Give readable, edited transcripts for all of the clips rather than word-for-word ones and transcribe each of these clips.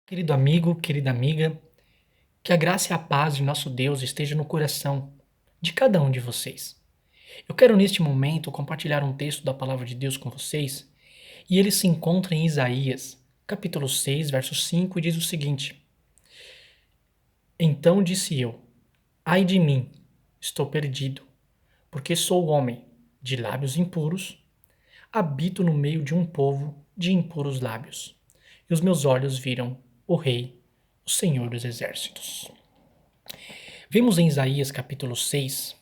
Querido amigo, querida amiga, que a graça e a paz de nosso Deus esteja no coração de cada um de vocês. Eu quero neste momento compartilhar um texto da palavra de Deus com vocês, e ele se encontra em Isaías, capítulo 6, verso 5, e diz o seguinte: Então disse eu: Ai de mim, estou perdido, porque sou homem de lábios impuros, habito no meio de um povo de impuros lábios, e os meus olhos viram o Rei, o Senhor dos Exércitos. Vemos em Isaías capítulo 6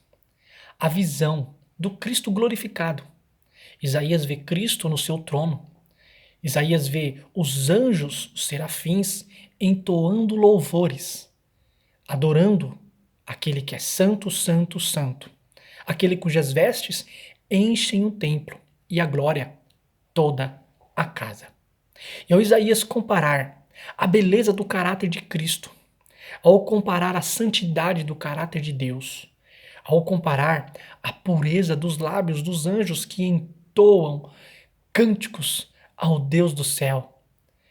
a visão do Cristo glorificado. Isaías vê Cristo no seu trono. Isaías vê os anjos, os serafins, entoando louvores, adorando aquele que é santo, santo, santo, aquele cujas vestes enchem o templo e a glória toda a casa. E ao Isaías comparar a beleza do caráter de Cristo, ao comparar a santidade do caráter de Deus, ao comparar a pureza dos lábios dos anjos que entoam cânticos ao Deus do céu.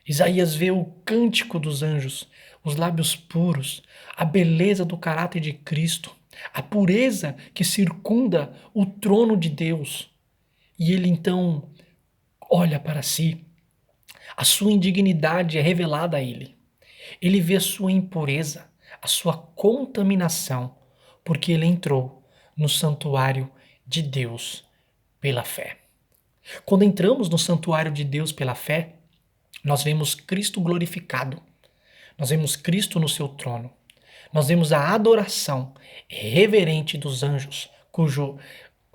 Isaías vê o cântico dos anjos, os lábios puros, a beleza do caráter de Cristo, a pureza que circunda o trono de Deus. E ele então olha para si, a sua indignidade é revelada a ele. Ele vê a sua impureza, a sua contaminação, porque ele entrou no santuário de Deus pela fé. Quando entramos no santuário de Deus pela fé, nós vemos Cristo glorificado, nós vemos Cristo no seu trono, nós vemos a adoração reverente dos anjos, cujo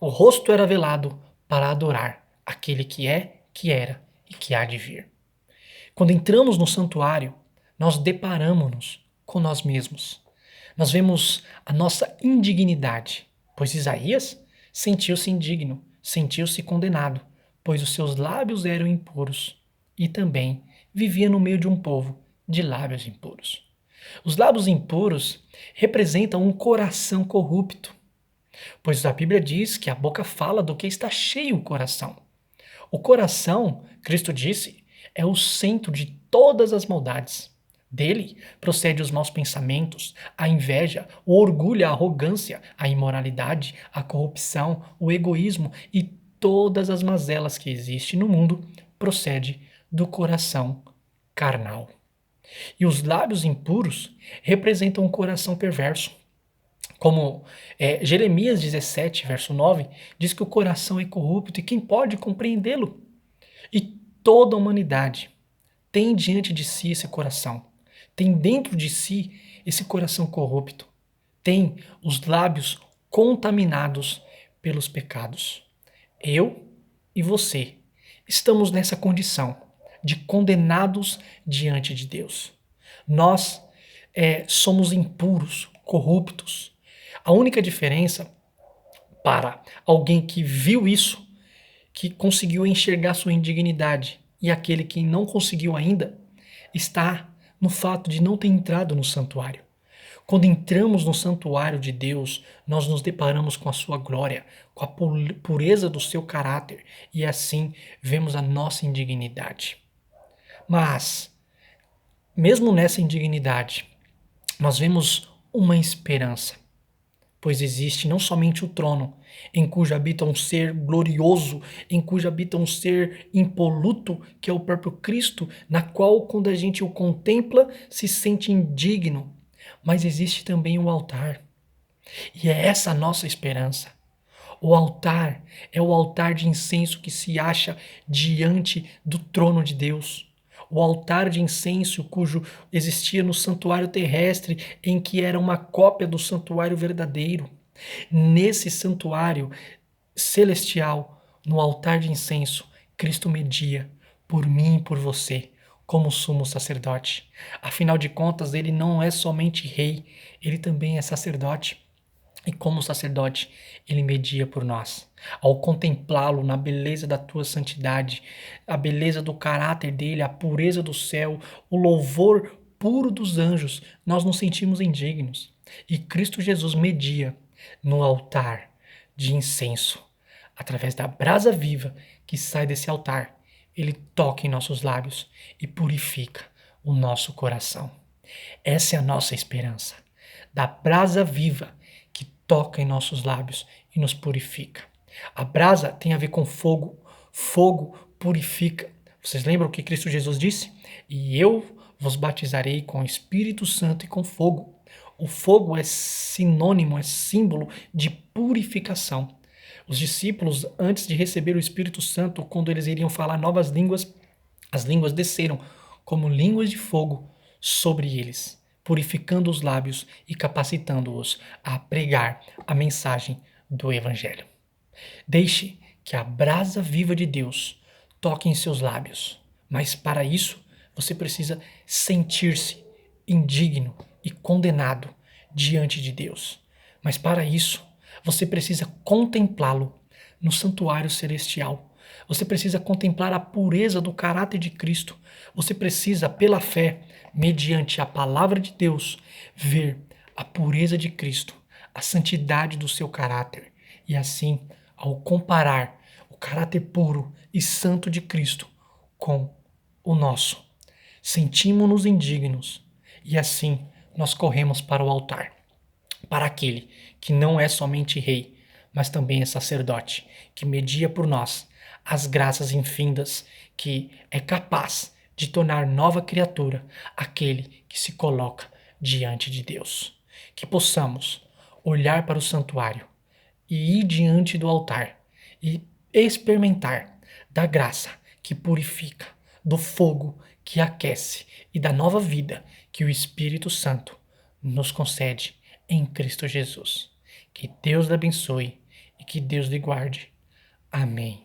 o rosto era velado para adorar aquele que é, que era e que há de vir. Quando entramos no santuário, nós deparamos-nos com nós mesmos. Nós vemos a nossa indignidade, pois Isaías sentiu-se indigno, sentiu-se condenado, pois os seus lábios eram impuros e também vivia no meio de um povo de lábios impuros. Os lábios impuros representam um coração corrupto, pois a Bíblia diz que a boca fala do que está cheio o coração. O coração, Cristo disse, é o centro de todas as maldades. Dele procede os maus pensamentos, a inveja, o orgulho, a arrogância, a imoralidade, a corrupção, o egoísmo e todas as mazelas que existem no mundo procede do coração carnal. E os lábios impuros representam um coração perverso. Como Jeremias 17, verso 9, diz que o coração é corrupto e quem pode compreendê-lo? E toda a humanidade tem diante de si esse coração, tem dentro de si esse coração corrupto, tem os lábios contaminados pelos pecados. Eu e você estamos nessa condição de condenados diante de Deus. Nós somos impuros, corruptos. A única diferença para alguém que viu isso, que conseguiu enxergar sua indignidade, e aquele que não conseguiu ainda, está no fato de não ter entrado no santuário. Quando entramos no santuário de Deus, nós nos deparamos com a sua glória, com a pureza do seu caráter, e assim vemos a nossa indignidade. Mas, mesmo nessa indignidade, nós vemos uma esperança, pois existe não somente o trono, em cujo habita um ser glorioso, em cujo habita um ser impoluto, que é o próprio Cristo, na qual, quando a gente o contempla, se sente indigno, mas existe também o altar. E é essa a nossa esperança. O altar é o altar de incenso que se acha diante do trono de Deus. O altar de incenso cujo existia no santuário terrestre, em que era uma cópia do santuário verdadeiro. Nesse santuário celestial, no altar de incenso, Cristo media por mim e por você, como sumo sacerdote. Afinal de contas, ele não é somente rei, ele também é sacerdote. E como sacerdote, ele media por nós. Ao contemplá-lo na beleza da tua santidade, a beleza do caráter dele, a pureza do céu, o louvor puro dos anjos, nós nos sentimos indignos. E Cristo Jesus media no altar de incenso, através da brasa viva que sai desse altar. Ele toca em nossos lábios e purifica o nosso coração. Essa é a nossa esperança, da brasa viva que toca em nossos lábios e nos purifica. A brasa tem a ver com fogo, fogo purifica. Vocês lembram o que Cristo Jesus disse? E eu vos batizarei com o Espírito Santo e com fogo. O fogo é sinônimo, é símbolo de purificação. Os discípulos, antes de receber o Espírito Santo, quando eles iriam falar novas línguas, as línguas desceram como línguas de fogo sobre eles, purificando os lábios e capacitando-os a pregar a mensagem do Evangelho. Deixe que a brasa viva de Deus toque em seus lábios, mas para isso você precisa sentir-se indigno e condenado diante de Deus. Mas para isso você precisa contemplá-lo no santuário celestial. Você precisa contemplar a pureza do caráter de Cristo. Você precisa, pela fé, mediante a palavra de Deus, ver a pureza de Cristo, a santidade do seu caráter. E assim, ao comparar o caráter puro e santo de Cristo com o nosso, sentimos-nos indignos e assim nós corremos para o altar, para aquele que não é somente rei, mas também é sacerdote, que media por nós as graças infindas, que é capaz de tornar nova criatura aquele que se coloca diante de Deus. Que possamos olhar para o santuário e ir diante do altar e experimentar da graça que purifica, do fogo que aquece e da nova vida que o Espírito Santo nos concede em Cristo Jesus. Que Deus lhe abençoe e que Deus lhe guarde. Amém.